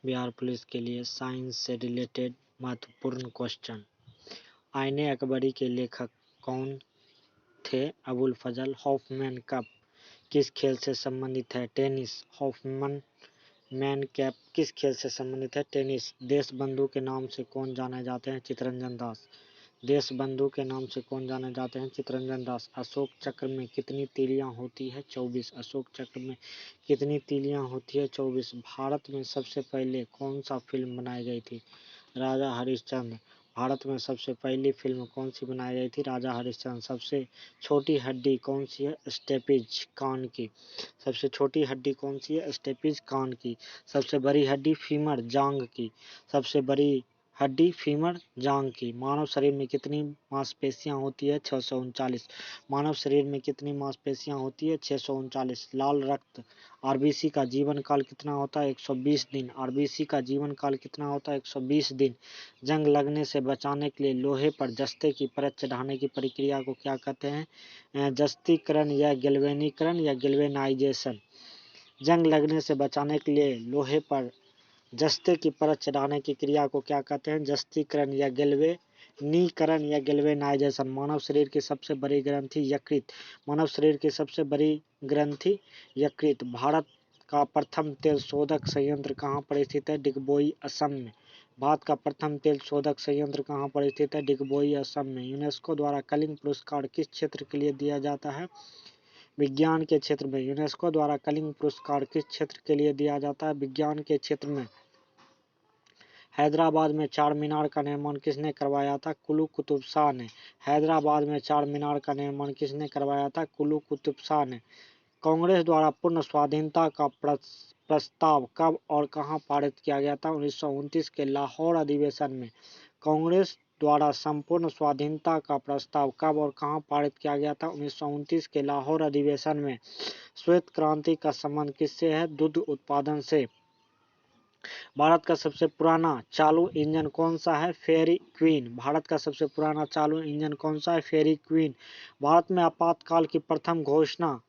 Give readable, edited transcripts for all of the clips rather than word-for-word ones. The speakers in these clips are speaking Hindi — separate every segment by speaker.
Speaker 1: बिहार पुलिस के लिए साइंस से रिलेटेड महत्वपूर्ण क्वेश्चन। आईने अकबरी के लेखक कौन थे? अबुल फजल। हॉफमैन कप किस खेल से संबंधित है? टेनिस। हॉफमैन कप किस खेल से संबंधित है? टेनिस। देशबंधु के नाम से कौन जाने जाते हैं? चित्तरंजन दास। देशबंधु के नाम से कौन जाने जाते हैं? चित्तरंजन दास। अशोक चक्र में कितनी तीलियां होती है? 24। अशोक चक्र में कितनी तीलियां होती है? 24। भारत में सबसे पहले कौन सा फिल्म बनाई गई थी? राजा हरिश्चंद्र। भारत में सबसे पहली फिल्म कौन सी बनाई गई थी? राजा हरिश्चंद्र। सबसे छोटी हड्डी कौन सी है? स्टेपिज कान की। सबसे छोटी हड्डी कौन सी है? स्टेपिज कान की। सबसे बड़ी हड्डी फीमर जांग की। सबसे बड़ी हड्डी फीमर जांग की। मानव शरीर में कितनी मांसपेशियां होती है? 639। मानव शरीर में कितनी मांसपेशियां होती है? 639। लाल रक्त आरबीसी का जीवन काल कितना होता है? 120 दिन। आरबीसी का जीवन काल कितना होता है? 120 दिन। जंग लगने से बचाने के लिए लोहे पर जस्ते की परत चढ़ाने की प्रक्रिया को क्या कहते हैं? जस्तीकरण या गैल्वेनीकरण या गैल्वेनाइजेशन। जंग लगने से बचाने के लिए लोहे पर जस्ते की परत चढ़ाने की क्रिया को क्या कहते हैं? जस्तीकरण या गैल्वेनीकरण या गैल्वेनाइजेशन। मानव शरीर की सबसे बड़ी ग्रंथि यकृत। मानव शरीर की सबसे बड़ी ग्रंथि यकृत। भारत का प्रथम तेल शोधक संयंत्र कहाँ पर स्थित है? डिगबोई, असम में। भारत का प्रथम तेल शोधक संयंत्र कहाँ पर स्थित है? डिगबोई, असम में। यूनेस्को द्वारा कलिंग पुरस्कार किस क्षेत्र के लिए दिया जाता है? विज्ञान के क्षेत्र में। यूनेस्को द्वारा कलिंग पुरस्कार किस क्षेत्र के लिए दिया जाता है? विज्ञान के क्षेत्र में। हैदराबाद में चार मीनार का निर्माण किसने करवाया था? कुली कुतुब शाह ने। हैदराबाद में चार मीनार का निर्माण किसने करवाया था? कुली कुतुब शाह ने। कांग्रेस द्वारा पूर्ण स्वाधीनता का प्रस्ताव कब और कहां पारित किया गया था? 1929 के लाहौर अधिवेशन में। कांग्रेस द्वारा संपूर्ण स्वाधीनता का प्रस्ताव कब और कहां पारित किया गया था? 1929 के लाहौर अधिवेशन में। श्वेत क्रांति का संबंध किससे है? दूध उत्पादन से। भारत का सबसे पुराना चालू इंजन कौन सा है? फेरी क्वीन। भारत का सबसे पुराना चालू इंजन कौन सा है? फेरी क्वीन। भारत में आपातकाल की प्रथम घोषणा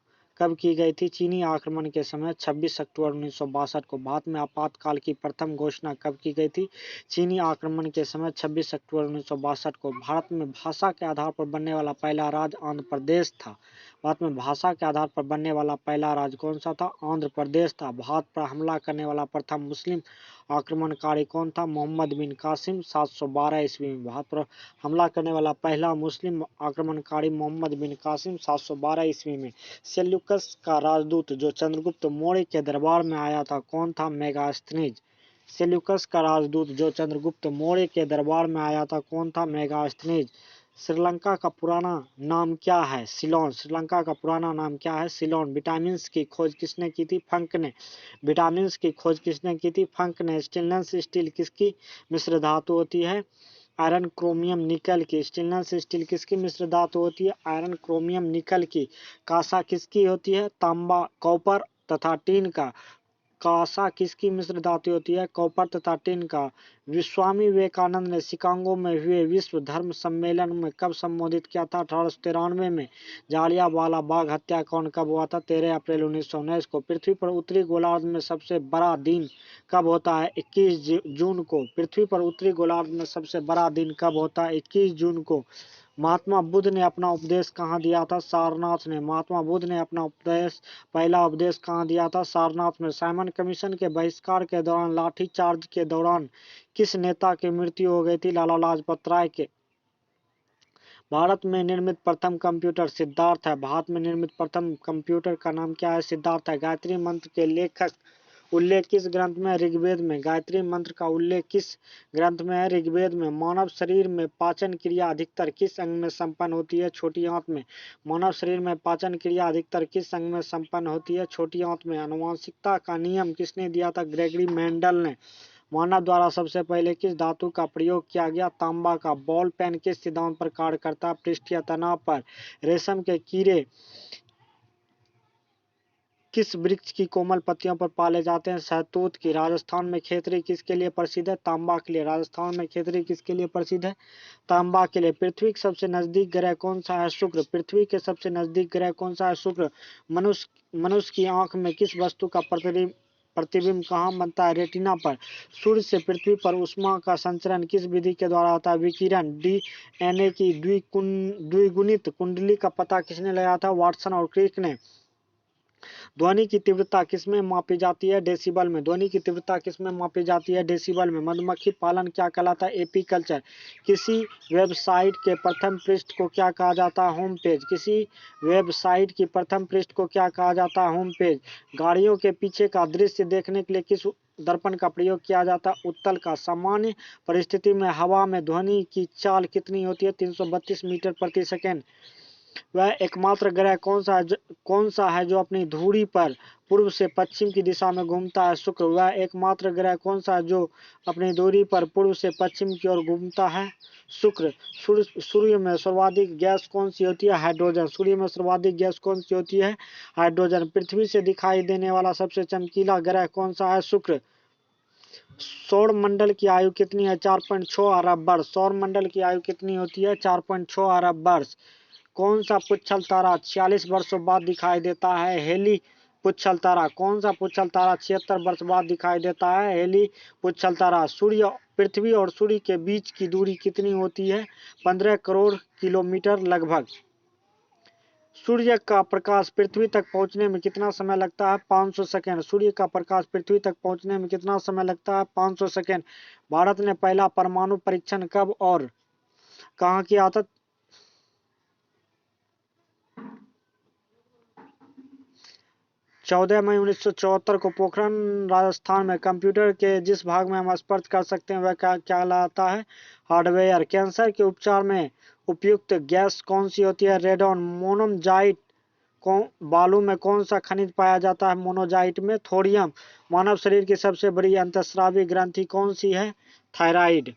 Speaker 1: कब की गई थी? चीनी आक्रमण के समय 26 अक्टूबर 1962 को। भारत में आपातकाल की प्रथम घोषणा कब की गई थी? चीनी आक्रमण के समय 26 अक्टूबर 1962 को। भारत में भाषा के आधार पर बनने वाला पहला राज्य आंध्र प्रदेश था। भारत में भाषा के आधार पर बनने वाला पहला राज्य कौन सा था? आंध्र प्रदेश था। भारत पर हमला करने वाला प्रथम मुस्लिम आक्रमणकारी कौन था? मोहम्मद बिन कासिम 712 ईस्वी में। भारत पर हमला करने वाला पहला मुस्लिम आक्रमणकारी मोहम्मद बिन कासिम 712 ईस्वी में। सेल्यूकस का राजदूत जो चंद्रगुप्त मौर्य के दरबार में आया था कौन था? मेगास्थनीज। सेल्यूकस का राजदूत जो चंद्रगुप्त मौर्य के दरबार में आया था कौन था? मेगास्थनीज। श्रीलंका का पुराना नाम क्या है? सिलोन। श्रीलंका का पुराना नाम क्या है? सिलोन। विटामिन की खोज किसने की थी? फंक ने। विटामिन की खोज किसने की थी? फंक ने। स्टेनलेस स्टील किसकी मिश्र धातु होती है? आयरन, क्रोमियम, निकल की। स्टेनलेस स्टील किसकी मिश्र धातु होती है? आयरन, क्रोमियम, निकल की। कांसा किसकी होती है? तांबा, कॉपर तथा टीन का। कांसा किसकी मिश्र धातु होती है? कॉपर तथा टिन का। स्वामी विवेकानंद ने शिकागो में हुए विश्व धर्म सम्मेलन में कब संबोधित किया था? 1893 में। जालियांवाला बाग हत्याकांड कब हुआ था? 13 अप्रैल 1919 को। पृथ्वी पर उत्तरी गोलार्ध में सबसे बड़ा दिन कब होता है? 21 जून को। पृथ्वी पर उत्तरी गोलार्ध में सबसे बड़ा दिन कब होता है? 21 जून को। महात्मा बुद्ध ने अपना उपदेश कहाँ दिया था? सारनाथ में। महात्मा बुद्ध ने अपना पहला उपदेश कहाँ दिया था? सारनाथ में। साइमन कमीशन के बहिष्कार के दौरान लाठीचार्ज के दौरान किस नेता की मृत्यु हो गई थी? लाला लाजपत राय के। भारत में निर्मित प्रथम कंप्यूटर सिद्धार्थ है। भारत में निर्मित प्रथम कंप्यूटर का नाम क्या है? सिद्धार्थ है। गायत्री मंत्र के लेखक उल्लेख किस ग्रंथ में? ऋग्वेद में। गायत्री मंत्र का उल्लेख किस ग्रंथ में है? ऋग्वेद में। मानव शरीर में पाचन क्रिया अधिकतर किस अंग में संपन्न होती है? छोटी आंत में। मानव शरीर में पाचन क्रिया अधिकतर किस अंग में संपन्न होती है? छोटी आंत में। आनुवंशिकता का नियम किसने दिया था? ग्रेगरी मेंडल ने। मानव द्वारा सबसे पहले किस धातु का प्रयोग किया गया? तांबा का। बॉल पेन किस सिद्धांत पर कार्य करता है? पृष्ठीय तनाव पर। रेशम के कीड़े किस वृक्ष की कोमल पत्तियों पर पाले जाते हैं? शहतूत की। राजस्थान में खेतरी किसके लिए प्रसिद्ध है? तांबा के लिए। राजस्थान में खेतरी किसके लिए प्रसिद्ध है? तांबा के लिए। पृथ्वी के सबसे नजदीक ग्रह कौन सा है? शुक्र। पृथ्वी के सबसे नजदीक ग्रह कौन सा है? शुक्र। मनुष्य की आंख में किस वस्तु का प्रतिबिंब प्रतिबिंब कहाँ बनता है? रेटिना पर। सूर्य से पृथ्वी पर ऊष्मा का संचरण किस विधि के द्वारा होता है? विकिरण। डीएनए की द्विगुणित कुंडली का पता किसने लगाया था? वाटसन और क्रिक ने। ध्वनि की तीव्रता किसमें मापी जाती है? डेसिबल में। ध्वनि की तीव्रता किसमें मापी जाती है? डेसिबल में। मधुमक्खी पालन क्या कहलाता है? एपीकल्चर। किसी वेबसाइट के प्रथम पृष्ठ को क्या कहा जाता है? Home page. किसी वेबसाइट की प्रथम पृष्ठ को क्या कहा जाता है? Home page. गाड़ियों के पीछे का दृश्य देखने के लिए किस दर्पण का प्रयोग किया जाता है? उत्तल का। सामान्य परिस्थिति में हवा में ध्वनि की चाल कितनी होती है? 332 मीटर प्रति सेकेंड। वह एकमात्र ग्रह कौन सा है जो अपनी धुरी पर पूर्व से पश्चिम की दिशा में घूमता है? शुक्र। वह एकमात्र ग्रह कौन सा है जो अपनी धुरी पर पूर्व से पश्चिम की ओर घूमता है? शुक्र। सूर्य में सर्वाधिक गैस कौन सी होती है? हाइड्रोजन। सूर्य में सर्वाधिक गैस कौन सी होती है? हाइड्रोजन। पृथ्वी से दिखाई देने वाला सबसे चमकीला ग्रह कौन सा है? शुक्र। सौर मंडल की आयु कितनी है? 4.6 अरब वर्ष। सौर मंडल की आयु कितनी होती है? 4.6 अरब वर्ष। कौन सा पुच्छल तारा 46 वर्षों बाद दिखाई देता है? हेली पुच्छल तारा। कौन सा पुच्छल तारा 76 वर्ष बाद दिखाई देता है? हेली पुच्छल तारा। पृथ्वी और सूर्य के बीच की दूरी कितनी होती है? 15 करोड़ किलोमीटर लगभग। सूर्य का प्रकाश पृथ्वी तक पहुंचने में कितना समय लगता है? 500 सेकेंड। सूर्य का प्रकाश पृथ्वी तक पहुंचने में कितना समय लगता है? 500 सेकेंड। भारत ने पहला परमाणु परीक्षण कब और कहां किया था? 14 मई 1974 को पोखरण राजस्थान में। कंप्यूटर के जिस भाग में हम स्पर्श कर सकते हैं वह क्या कहलाता है? हार्डवेयर। कैंसर के उपचार में उपयुक्त गैस कौन सी होती है? रेडॉन। मोनोजाइट बालू में कौन सा खनिज पाया जाता है? मोनोजाइट में थोरियम। मानव शरीर की सबसे बड़ी अंतःस्रावी ग्रंथि कौन सी है? थायराइड।